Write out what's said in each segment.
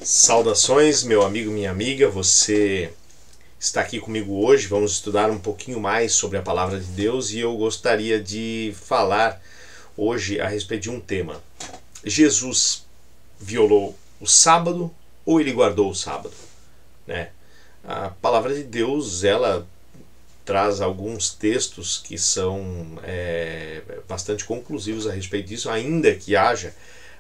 Saudações, meu amigo, minha amiga, você está aqui comigo hoje. Vamos estudar um pouquinho mais sobre a Palavra de Deus e eu gostaria de falar hoje a respeito de um tema. Jesus violou o sábado ou ele guardou o sábado? A Palavra de Deus, ela traz alguns textos que são bastante conclusivos a respeito disso, ainda que haja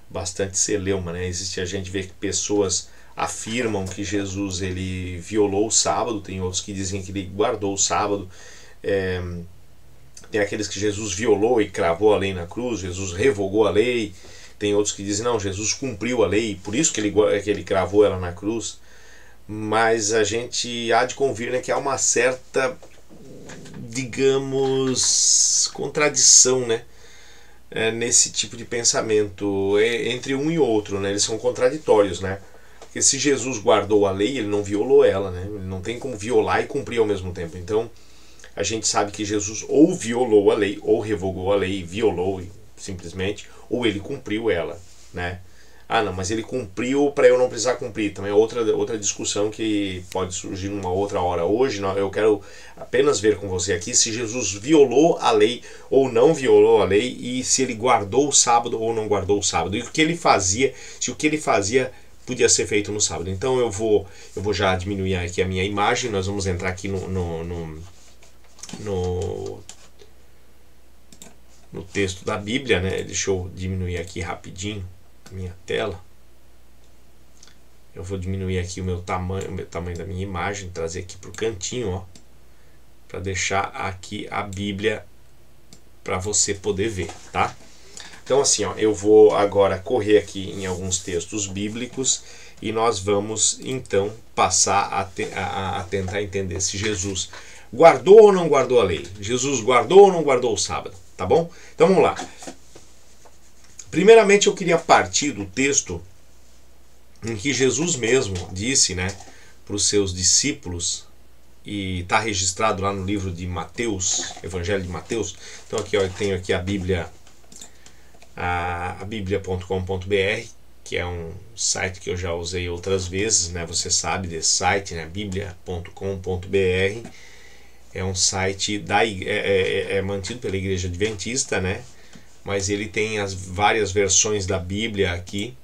bastante celeuma, Existe, a gente vê que pessoas afirmam que Jesus ele violou o sábado, tem outros que dizem que ele guardou o sábado, tem aqueles que Jesus violou e cravou a lei na cruz, Jesus revogou a lei, tem outros que dizem não, Jesus cumpriu a lei, por isso que ele cravou ela na cruz. Mas a gente há de convir que há uma certa, digamos, contradição, nesse tipo de pensamento entre um e outro, eles são contraditórios, porque se Jesus guardou a lei, ele não violou ela, ele não tem como violar e cumprir ao mesmo tempo. Então a gente sabe que Jesus ou violou a lei, ou revogou a lei, violou simplesmente, ou ele cumpriu ela, Ah, não, mas ele cumpriu para eu não precisar cumprir. Também é outra discussão que pode surgir numa outra hora. Hoje eu quero apenas ver com você aqui se Jesus violou a lei ou não violou a lei, e se ele guardou o sábado ou não guardou o sábado, e o que ele fazia, se o que ele fazia podia ser feito no sábado. Então eu vou já diminuir aqui a minha imagem. Nós vamos entrar aqui no texto da Bíblia, Deixa eu diminuir aqui rapidinho minha tela. Eu vou diminuir aqui o tamanho da minha imagem, trazer aqui para o cantinho, para deixar aqui a Bíblia para você poder ver, tá? Então assim, eu vou agora correr aqui em alguns textos bíblicos e nós vamos então passar a tentar entender se Jesus guardou ou não guardou a lei, Jesus guardou ou não guardou o sábado, tá bom? Então vamos lá. Primeiramente eu queria partir do texto em que Jesus mesmo disse, para os seus discípulos, e está registrado lá no livro de Mateus, Evangelho de Mateus. Então aqui eu tenho aqui a Bíblia, a biblia.com.br, que é um site que eu já usei outras vezes, você sabe desse site, biblia.com.br. É um site mantido pela Igreja Adventista, mas ele tem as várias versões da Bíblia aqui,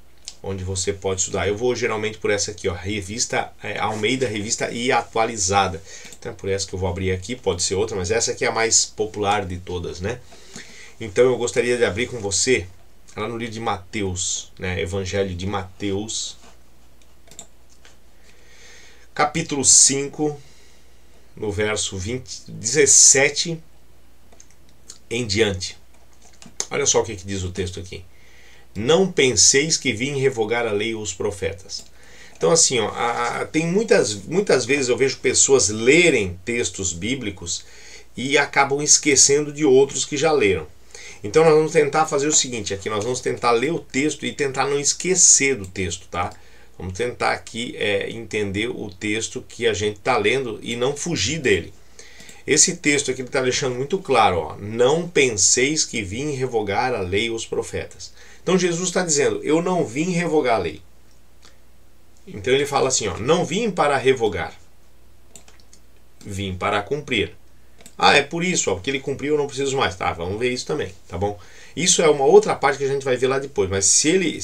onde você pode estudar. Eu vou geralmente por essa aqui, revista Almeida, revista e atualizada. Então é por essa que eu vou abrir aqui, pode ser outra, mas essa aqui é a mais popular de todas, Então eu gostaria de abrir com você lá no livro de Mateus, Evangelho de Mateus, capítulo 5, no verso 17 em diante. Olha só o que diz o texto aqui. Não penseis que vim revogar a lei ou os profetas. Então assim, tem muitas vezes eu vejo pessoas lerem textos bíblicos e acabam esquecendo de outros que já leram. Então nós vamos tentar fazer o seguinte, aqui nós vamos tentar ler o texto e tentar não esquecer do texto, tá? Vamos tentar aqui entender o texto que a gente está lendo e não fugir dele. Esse texto aqui está deixando muito claro, não penseis que vim revogar a lei e os profetas. Então Jesus está dizendo, eu não vim revogar a lei. Então ele fala assim, não vim para revogar, vim para cumprir. É por isso, porque ele cumpriu, eu não preciso mais. Tá, vamos ver isso também, tá bom? Isso é uma outra parte que a gente vai ver lá depois, mas se ele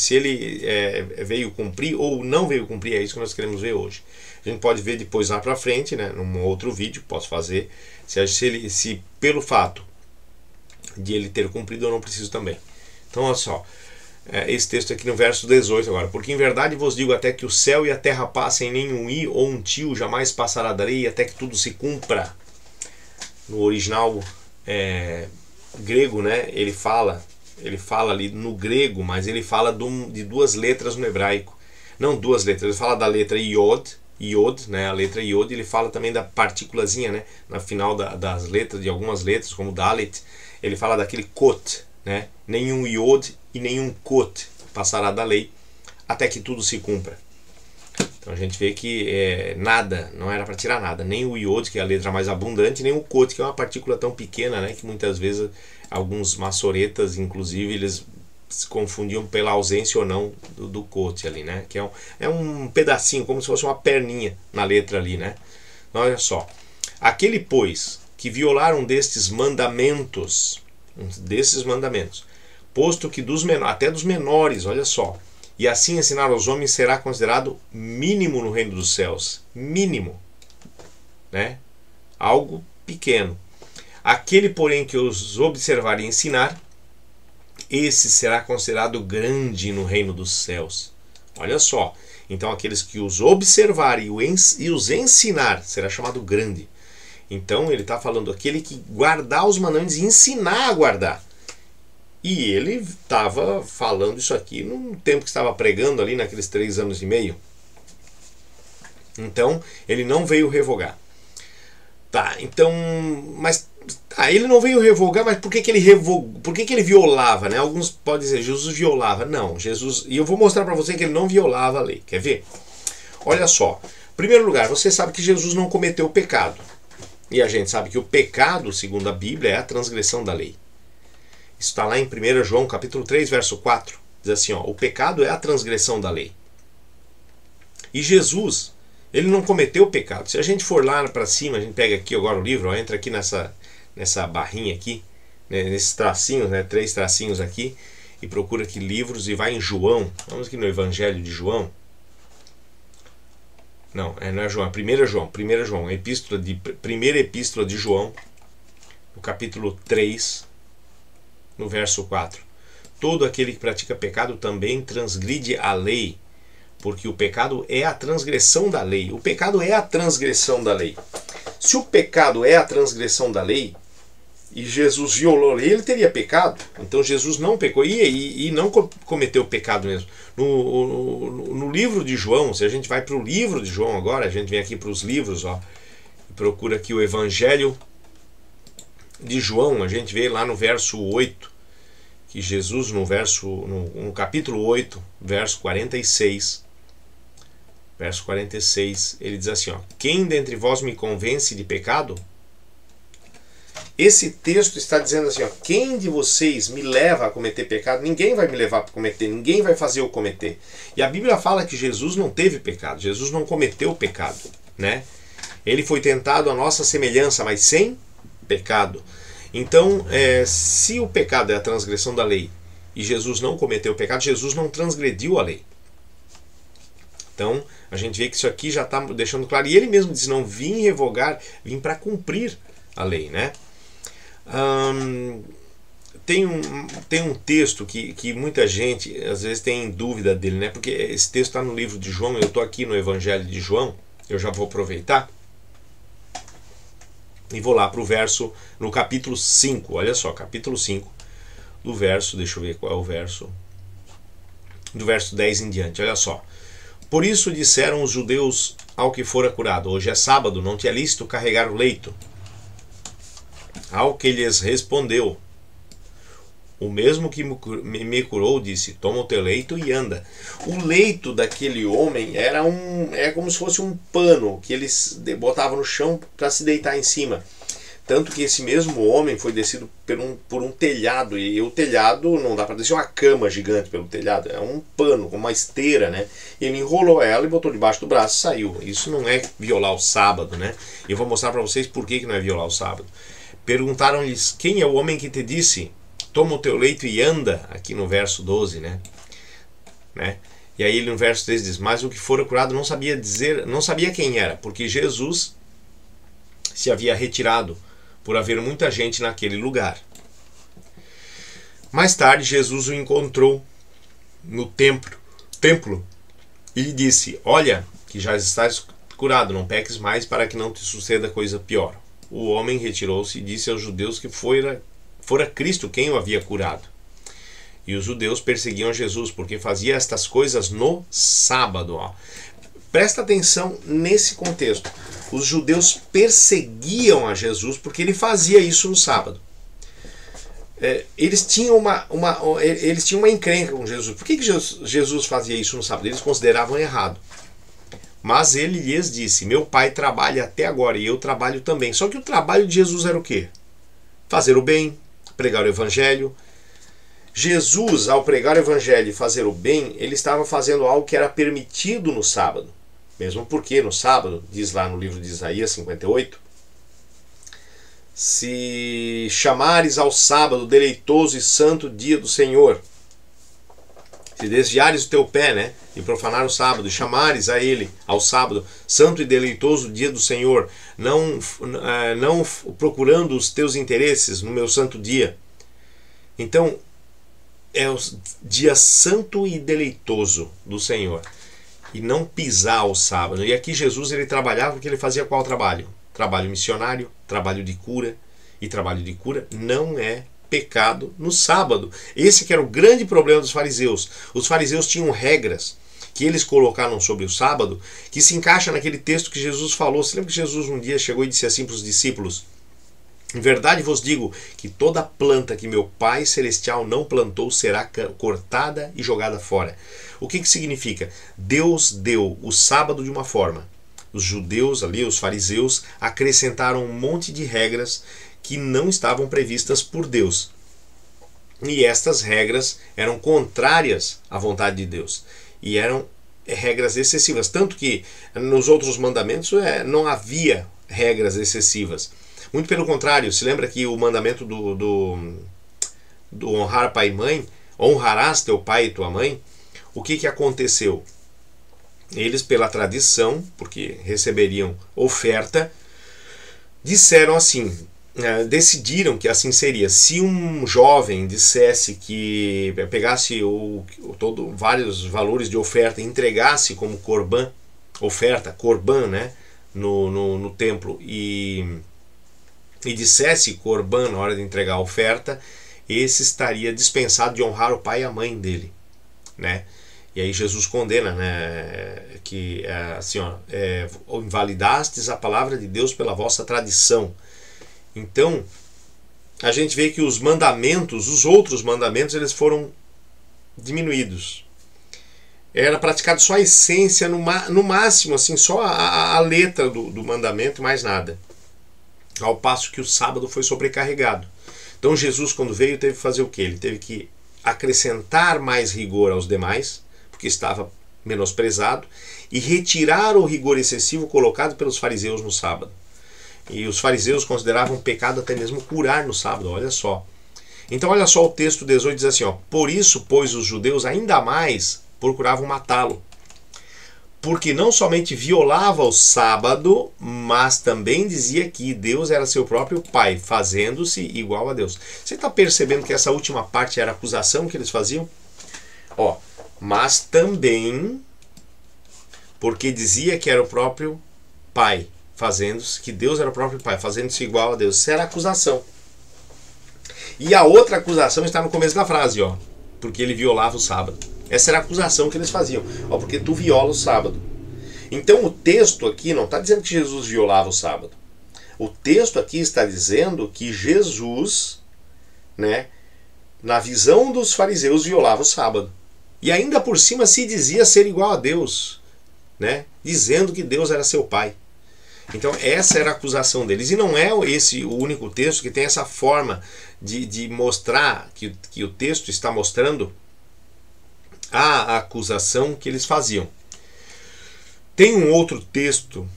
veio cumprir ou não veio cumprir, é isso que nós queremos ver hoje. A gente pode ver depois lá pra frente, num outro vídeo, posso fazer, se pelo fato de ele ter cumprido eu não preciso também. Então olha só, esse texto aqui no verso 18 agora. Porque em verdade vos digo, até que o céu e a terra passem, nem um i ou um tio jamais passará da lei, até que tudo se cumpra. No original grego, ele fala ali no grego, mas ele fala de duas letras no hebraico. Não duas letras, ele fala da letra Yod, a letra Yod, ele fala também da partículazinha, na final das letras, de algumas letras, como Dalet, ele fala daquele Kot, nenhum Yod e nenhum Kot passará da lei, até que tudo se cumpra. Então a gente vê que nada, não era para tirar nada, nem o Yod, que é a letra mais abundante, nem o Kot, que é uma partícula tão pequena, que muitas vezes alguns maçoretas, inclusive, eles se confundiam pela ausência ou não do cote ali, né? Que é um pedacinho, como se fosse uma perninha na letra ali, né? Então, olha só. Aquele, pois, que violar um desses mandamentos, posto que até dos menores, olha só, e assim ensinar aos homens, será considerado mínimo no reino dos céus. Mínimo, né? Algo pequeno. Aquele, porém, que os observar e ensinar, esse será considerado grande no reino dos céus. Olha só. Então, aqueles que os observarem e os ensinar, será chamado grande. Então, ele está falando aquele que guardar os mandamentos e ensinar a guardar. E ele estava falando isso aqui no tempo que estava pregando ali, naqueles 3 anos e meio. Então, ele não veio revogar. Tá, então, mas ele não veio revogar, mas por que ele revogou? Por que ele violava, né? Alguns podem dizer, Jesus violava. Não, Jesus, e eu vou mostrar para você que ele não violava a lei. Quer ver? Olha só. Em primeiro lugar, você sabe que Jesus não cometeu pecado. E a gente sabe que o pecado, segundo a Bíblia, é a transgressão da lei. Isso está lá em 1 João, capítulo 3, verso 4. Diz assim, ó, o pecado é a transgressão da lei. E Jesus, ele não cometeu pecado. Se a gente for lá para cima, a gente pega aqui agora o livro, ó, entra aqui nessa barrinha aqui, né, nesses tracinhos, né, 3 tracinhos aqui, e procura aqui livros e vai em João. Vamos aqui no Evangelho de João. Não é João, é 1 João, primeira epístola de João, no capítulo 3, no verso 4. Todo aquele que pratica pecado também transgride a lei, porque o pecado é a transgressão da lei. O pecado é a transgressão da lei. Se o pecado é a transgressão da lei, e Jesus violou a lei, ele teria pecado. Então Jesus não pecou e não cometeu pecado mesmo. No livro de João, se a gente vai para o livro de João agora, a gente vem aqui para os livros, ó, e procura aqui o Evangelho de João, a gente vê lá no verso 8, que Jesus no capítulo 8, verso 46, ele diz assim, ó, quem dentre vós me convence de pecado? Esse texto está dizendo assim, ó, quem de vocês me leva a cometer pecado? Ninguém vai me levar para cometer, ninguém vai fazer eu cometer. E a Bíblia fala que Jesus não teve pecado, Jesus não cometeu pecado, né? Ele foi tentado à nossa semelhança, mas sem pecado. Então, se o pecado é a transgressão da lei e Jesus não cometeu o pecado, Jesus não transgrediu a lei. Então, a gente vê que isso aqui já está deixando claro. E ele mesmo diz, não vim revogar, vim para cumprir a lei, né? Tem um texto que muita gente às vezes tem dúvida dele, né? Porque esse texto está no livro de João, eu estou aqui no Evangelho de João, eu já vou aproveitar e vou lá para o verso, no capítulo 5, olha só, capítulo 5, do verso, deixa eu ver qual é o verso, do verso 10 em diante, olha só. Por isso disseram os judeus ao que fora curado, hoje é sábado, não te é lícito carregar o leito. Ao que lhes respondeu, o mesmo que me curou disse, toma o teu leito e anda. O leito daquele homem é como se fosse um pano que eles botavam no chão para se deitar em cima. Tanto que esse mesmo homem foi descido por um telhado, e o telhado não dá para descer uma cama gigante pelo telhado, é um pano, com uma esteira, né? Ele enrolou ela e botou debaixo do braço e saiu. Isso não é violar o sábado, né? E eu vou mostrar para vocês por que não é violar o sábado. Perguntaram-lhes, quem é o homem que te disse, toma o teu leito e anda, aqui no verso 12, né? E aí ele no verso 13 diz, mas o que fora curado não sabia quem era, porque Jesus se havia retirado, por haver muita gente naquele lugar. Mais tarde Jesus o encontrou no templo e lhe disse, olha, que já estás curado, não peques mais para que não te suceda coisa pior. O homem retirou-se e disse aos judeus que fora Cristo quem o havia curado. E os judeus perseguiam Jesus, porque fazia estas coisas no sábado. Ó. Presta atenção nesse contexto. Os judeus perseguiam a Jesus porque ele fazia isso no sábado. Eles tinham uma encrenca com Jesus. Por que Jesus fazia isso no sábado? Eles consideravam errado. Mas ele lhes disse, meu pai trabalha até agora e eu trabalho também. Só que o trabalho de Jesus era o quê? Fazer o bem, pregar o evangelho. Jesus, ao pregar o evangelho e fazer o bem, ele estava fazendo algo que era permitido no sábado. Mesmo porque no sábado, diz lá no livro de Isaías 58, se chamares ao sábado deleitoso e santo dia do Senhor, se desviares o teu pé, né, e profanar o sábado, e chamares a ele, ao sábado, santo e deleitoso dia do Senhor, não procurando os teus interesses no meu santo dia. Então, é o dia santo e deleitoso do Senhor, e não pisar o sábado. E aqui Jesus, ele trabalhava porque ele fazia qual trabalho? Trabalho missionário, trabalho de cura, e trabalho de cura não é pecado no sábado. Esse que era o grande problema dos fariseus. Os fariseus tinham regras que eles colocaram sobre o sábado, que se encaixa naquele texto que Jesus falou. Você lembra que Jesus um dia chegou e disse assim para os discípulos: em verdade vos digo que toda planta que meu Pai Celestial não plantou será cortada e jogada fora. O que significa? Deus deu o sábado de uma forma. Os judeus ali, os fariseus, acrescentaram um monte de regras que não estavam previstas por Deus. E estas regras eram contrárias à vontade de Deus. E eram regras excessivas. Tanto que nos outros mandamentos não havia regras excessivas. Muito pelo contrário, se lembra que o mandamento do honrar pai e mãe, honrarás teu pai e tua mãe, o que aconteceu? Eles, pela tradição, porque receberiam oferta, disseram assim, decidiram que assim seria. Se um jovem dissesse que pegasse vários valores de oferta e entregasse como corban, oferta, corban, né, no templo, e dissesse corban na hora de entregar a oferta, esse estaria dispensado de honrar o pai e a mãe dele, né? E aí Jesus condena, né, que assim, invalidastes a palavra de Deus pela vossa tradição. Então, a gente vê que os mandamentos, os outros mandamentos, eles foram diminuídos. Era praticado só a essência, no máximo, assim, só a letra do mandamento, mais nada. Ao passo que o sábado foi sobrecarregado. Então Jesus, quando veio, teve que fazer o quê? Ele teve que acrescentar mais rigor aos demais, porque estava menosprezado, e retirar o rigor excessivo colocado pelos fariseus no sábado. E os fariseus consideravam pecado até mesmo curar no sábado, olha só. Então olha só, o texto 18 diz assim, por isso, pois os judeus ainda mais procuravam matá-lo, porque não somente violava o sábado, mas também dizia que Deus era seu próprio Pai, fazendo-se igual a Deus. Você está percebendo que essa última parte era a acusação que eles faziam? Mas também porque dizia que era o próprio Pai, fazendo-se, que Deus era o próprio Pai, fazendo-se igual a Deus. Isso era a acusação. E a outra acusação está no começo da frase, porque ele violava o sábado. Essa era a acusação que eles faziam, porque tu viola o sábado. Então o texto aqui não está dizendo que Jesus violava o sábado. O texto aqui está dizendo que Jesus, né, na visão dos fariseus, violava o sábado. E ainda por cima se dizia ser igual a Deus, né, dizendo que Deus era seu Pai. Então essa era a acusação deles. E não é esse o único texto que tem essa forma de mostrar, que o texto está mostrando a acusação que eles faziam. Tem um outro texto,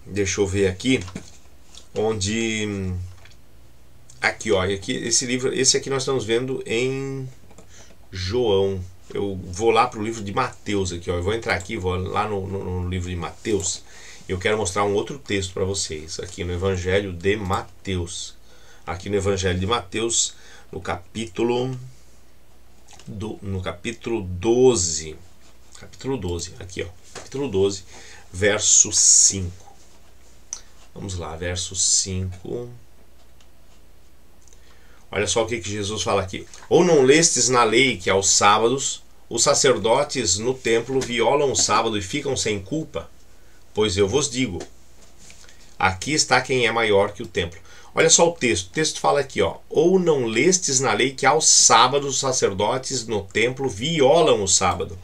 deixa eu ver aqui, onde aqui, esse aqui nós estamos vendo em João. Eu vou lá para o livro de Mateus aqui, eu vou entrar aqui, vou lá no livro de Mateus. Eu quero mostrar um outro texto para vocês, aqui no Evangelho de Mateus. Aqui no Evangelho de Mateus, no capítulo 12. Capítulo 12, aqui, capítulo 12, verso 5. Vamos lá, verso 5. Olha só o que Jesus fala aqui. Ou não lestes na lei que aos sábados os sacerdotes no templo violam o sábado e ficam sem culpa? Pois eu vos digo, aqui está quem é maior que o templo. Olha só o texto fala aqui, ou não lestes na lei que aos sábados os sacerdotes no templo violam o sábado.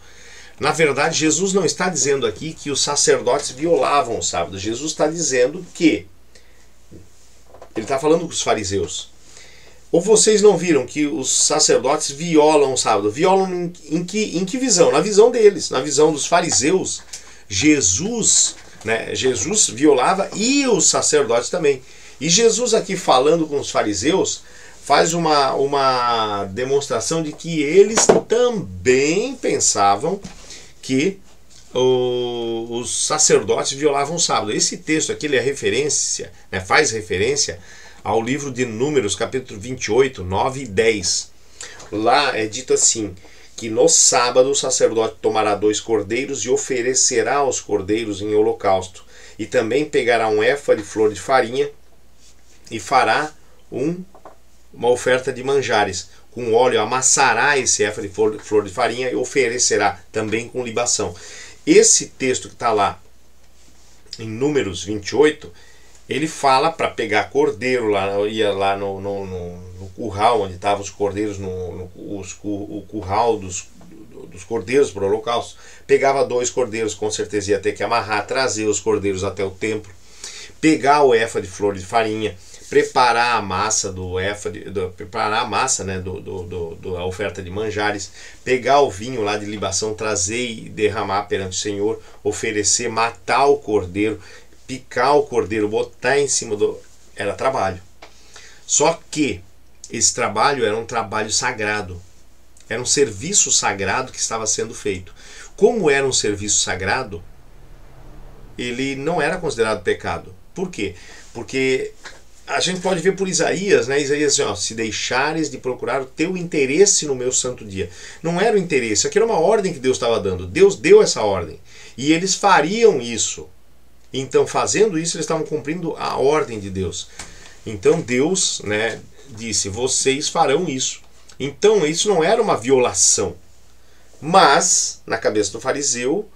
Na verdade, Jesus não está dizendo aqui que os sacerdotes violavam o sábado. Jesus está dizendo que, ele está falando com os fariseus, Ou vocês não viram que os sacerdotes violam o sábado? Violam em que visão? Na visão deles, na visão dos fariseus. Jesus, né? Jesus violava e os sacerdotes também. E Jesus aqui falando com os fariseus faz uma demonstração de que eles também pensavam que os sacerdotes violavam o sábado. Esse texto aqui ele é referência, né, faz referência ao livro de Números, capítulo 28, 9 e 10. Lá é dito assim, que no sábado o sacerdote tomará 2 cordeiros e oferecerá os cordeiros em holocausto. E também pegará um éfa de flor de farinha e fará uma oferta de manjares. Com óleo amassará esse éfa de flor de farinha e oferecerá também com libação. Esse texto que está lá em Números 28, ele fala para pegar cordeiro, ia lá no curral onde estavam os cordeiros, o curral dos cordeiros para o holocausto. Pegava 2 cordeiros, com certeza ia ter que amarrar, trazer os cordeiros até o templo, pegar o éfa de flor de farinha, preparar a massa preparar a massa, né, da oferta de manjares, pegar o vinho lá de libação, trazer e derramar perante o Senhor, oferecer, matar o cordeiro, picar o cordeiro, botar em cima era trabalho. Só que esse trabalho era um trabalho sagrado. Era um serviço sagrado que estava sendo feito. Como era um serviço sagrado, ele não era considerado pecado. Por quê? Porque a gente pode ver por Isaías, né? Isaías assim, ó, se deixares de procurar o teu interesse no meu santo dia. Não era o interesse, aquilo era uma ordem que Deus estava dando. Deus deu essa ordem. E eles fariam isso. Então, fazendo isso, eles estavam cumprindo a ordem de Deus. Então, Deus, né, disse, vocês farão isso. Então, isso não era uma violação. Mas, na cabeça do fariseu,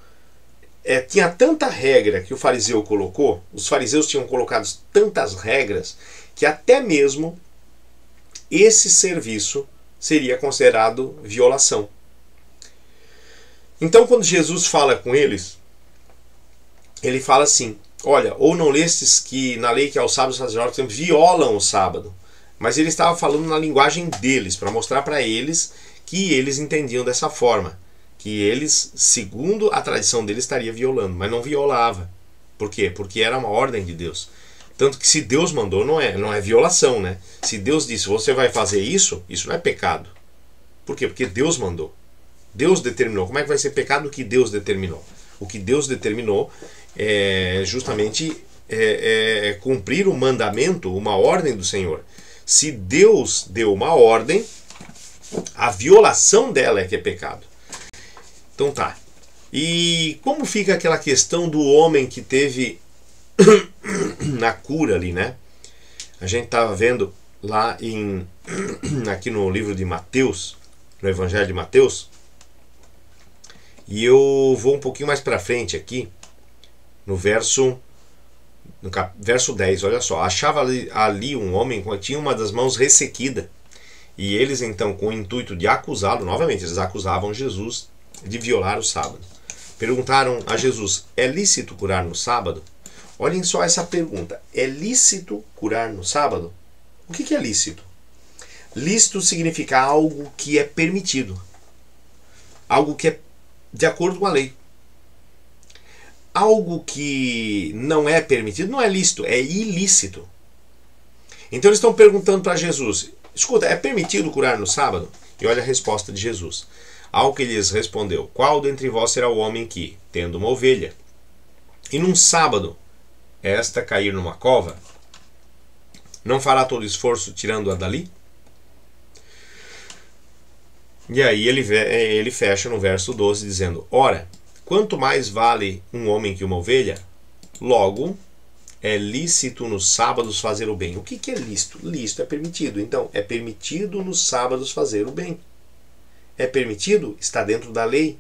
tinha tanta regra que o fariseu colocou, os fariseus tinham colocado tantas regras, que até mesmo esse serviço seria considerado violação. Então, quando Jesus fala com eles, ele fala assim, olha, ou não lestes que na lei que aos sábados os sacerdotes violam o sábado. Mas ele estava falando na linguagem deles, para mostrar para eles que eles entendiam dessa forma. Que eles, segundo a tradição deles, estaria violando, mas não violava. Por quê? Porque era uma ordem de Deus. Tanto que se Deus mandou, não é violação, né? Se Deus disse, você vai fazer isso, isso não é pecado. Por quê? Porque Deus mandou. Deus determinou. Como é que vai ser pecado o que Deus determinou? O que Deus determinou é justamente cumprir o mandamento, uma ordem do Senhor. Se Deus deu uma ordem, a violação dela é que é pecado. Então tá. E como fica aquela questão do homem que teve na cura ali, né? A gente estava vendo lá aqui no livro de Mateus, no Evangelho de Mateus, e eu vou um pouquinho mais para frente aqui, no verso 10, olha só. Achava ali um homem que tinha uma das mãos ressequida, e eles então, com o intuito de acusá-lo, novamente, eles acusavam Jesus de violar o sábado. Perguntaram a Jesus, é lícito curar no sábado? Olhem só essa pergunta, é lícito curar no sábado? O que é lícito? Lícito significa algo que é permitido, algo que é de acordo com a lei. Algo que não é permitido não é lícito, é ilícito. Então eles estão perguntando para Jesus, escuta, é permitido curar no sábado? E olha a resposta de Jesus. Ao que lhes respondeu, qual dentre vós será o homem que, tendo uma ovelha, e num sábado esta cair numa cova, não fará todo esforço tirando-a dali? E aí ele fecha no verso 12 dizendo, ora, quanto mais vale um homem que uma ovelha? Logo, é lícito nos sábados fazer o bem. O que é lícito? Lícito é permitido. Então, é permitido nos sábados fazer o bem. É permitido? Está dentro da lei.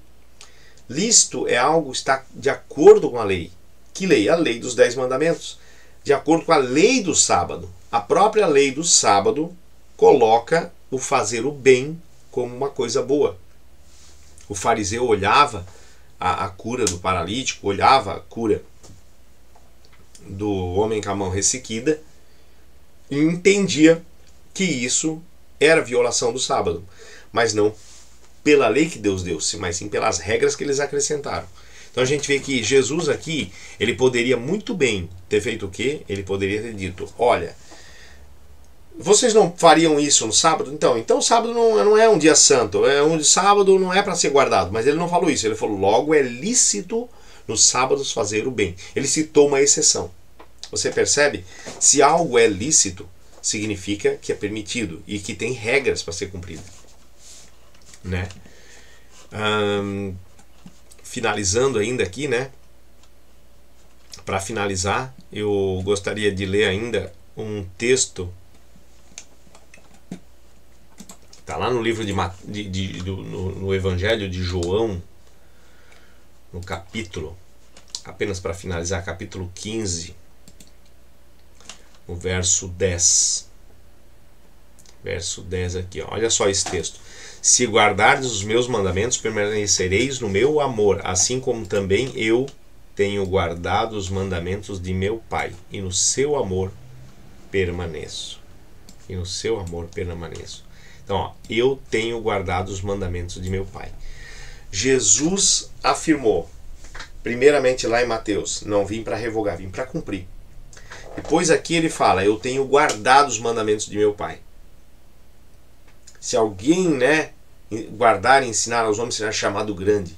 Lícito é algo que está de acordo com a lei. Que lei? A lei dos 10 mandamentos. De acordo com a lei do sábado. A própria lei do sábado coloca o fazer o bem como uma coisa boa. O fariseu olhava a cura do paralítico, olhava a cura do homem com a mão ressequida e entendia que isso era violação do sábado, mas não pela lei que Deus deu, mas sim pelas regras que eles acrescentaram. Então a gente vê que Jesus aqui, ele poderia muito bem ter feito o quê? Ele poderia ter dito, olha, vocês não fariam isso no sábado? Então o sábado não é um dia santo, sábado não é para ser guardado. Mas ele não falou isso, ele falou, logo é lícito nos sábados fazer o bem. Ele citou uma exceção. Você percebe? Se algo é lícito, significa que é permitido e que tem regras para ser cumprido, né? Finalizando ainda aqui, né? Para finalizar, eu gostaria de ler ainda um texto. Está lá no livro no Evangelho de João, no capítulo, apenas para finalizar, capítulo 15, no verso 10. Verso 10 aqui, ó. Olha só esse texto. Se guardardes os meus mandamentos, permanecereis no meu amor, assim como também eu tenho guardado os mandamentos de meu Pai, e no seu amor permaneço. E no seu amor permaneço. Então, ó, eu tenho guardado os mandamentos de meu Pai. Jesus afirmou, primeiramente lá em Mateus, não vim para revogar, vim para cumprir. Depois aqui ele fala, eu tenho guardado os mandamentos de meu Pai. Se alguém, né, guardar e ensinar aos homens, será chamado grande.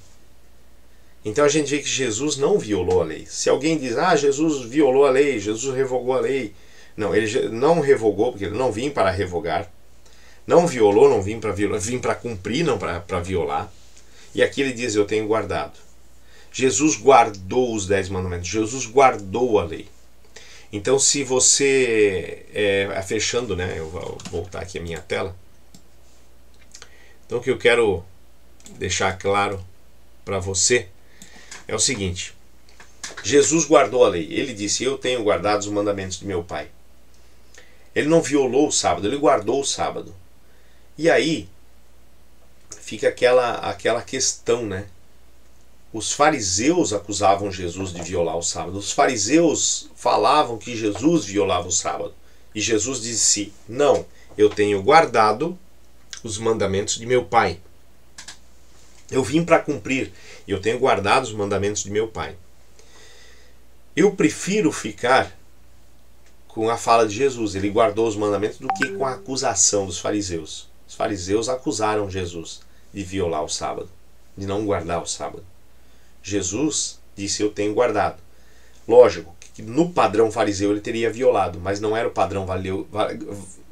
Então a gente vê que Jesus não violou a lei. Se alguém diz, Jesus violou a lei, Jesus revogou a lei. Não, ele não revogou, porque ele não vim para revogar. Não violou, não vim para violar, vim para cumprir, não para violar. E aqui ele diz, eu tenho guardado. Jesus guardou os 10 mandamentos, Jesus guardou a lei. Então se você, fechando, né, eu vou voltar aqui a minha tela. Então o que eu quero deixar claro para você é o seguinte. Jesus guardou a lei. Ele disse, eu tenho guardado os mandamentos de meu Pai. Ele não violou o sábado, ele guardou o sábado. E aí fica aquela questão, né? Os fariseus acusavam Jesus de violar o sábado. Os fariseus falavam que Jesus violava o sábado. E Jesus disse, não, eu tenho guardado os mandamentos de meu Pai. Eu vim para cumprir. Eu tenho guardado os mandamentos de meu Pai. Eu prefiro ficar com a fala de Jesus. Ele guardou os mandamentos do que com a acusação dos fariseus. Os fariseus acusaram Jesus de violar o sábado, de não guardar o sábado. Jesus disse, eu tenho guardado. Lógico que no padrão fariseu ele teria violado, mas não era o padrão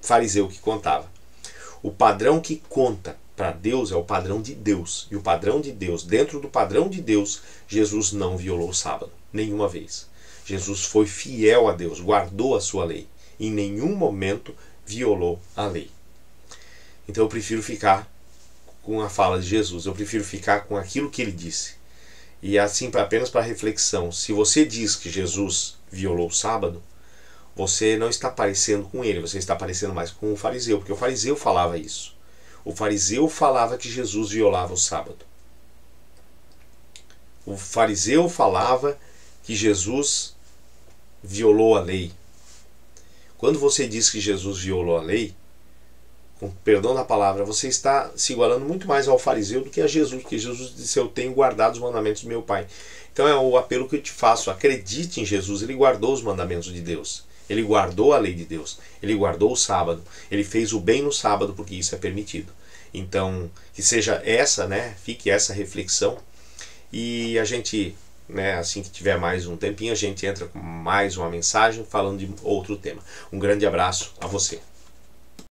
fariseu que contava. O padrão que conta para Deus é o padrão de Deus. E o padrão de Deus, dentro do padrão de Deus, Jesus não violou o sábado, nenhuma vez. Jesus foi fiel a Deus, guardou a sua lei. Em nenhum momento violou a lei. Então eu prefiro ficar com a fala de Jesus, eu prefiro ficar com aquilo que ele disse. E assim, apenas para reflexão, se você diz que Jesus violou o sábado, você não está parecendo com ele, você está parecendo mais com o fariseu, porque o fariseu falava isso. O fariseu falava que Jesus violava o sábado. O fariseu falava que Jesus violou a lei. Quando você diz que Jesus violou a lei, com perdão da palavra, você está se igualando muito mais ao fariseu do que a Jesus, porque Jesus disse, eu tenho guardado os mandamentos do meu Pai. Então é o apelo que eu te faço, acredite em Jesus, ele guardou os mandamentos de Deus. Ele guardou a lei de Deus, ele guardou o sábado, ele fez o bem no sábado porque isso é permitido. Então, que seja essa, né, fique essa reflexão e a gente, né, assim que tiver mais um tempinho, a gente entra com mais uma mensagem falando de outro tema. Um grande abraço a você.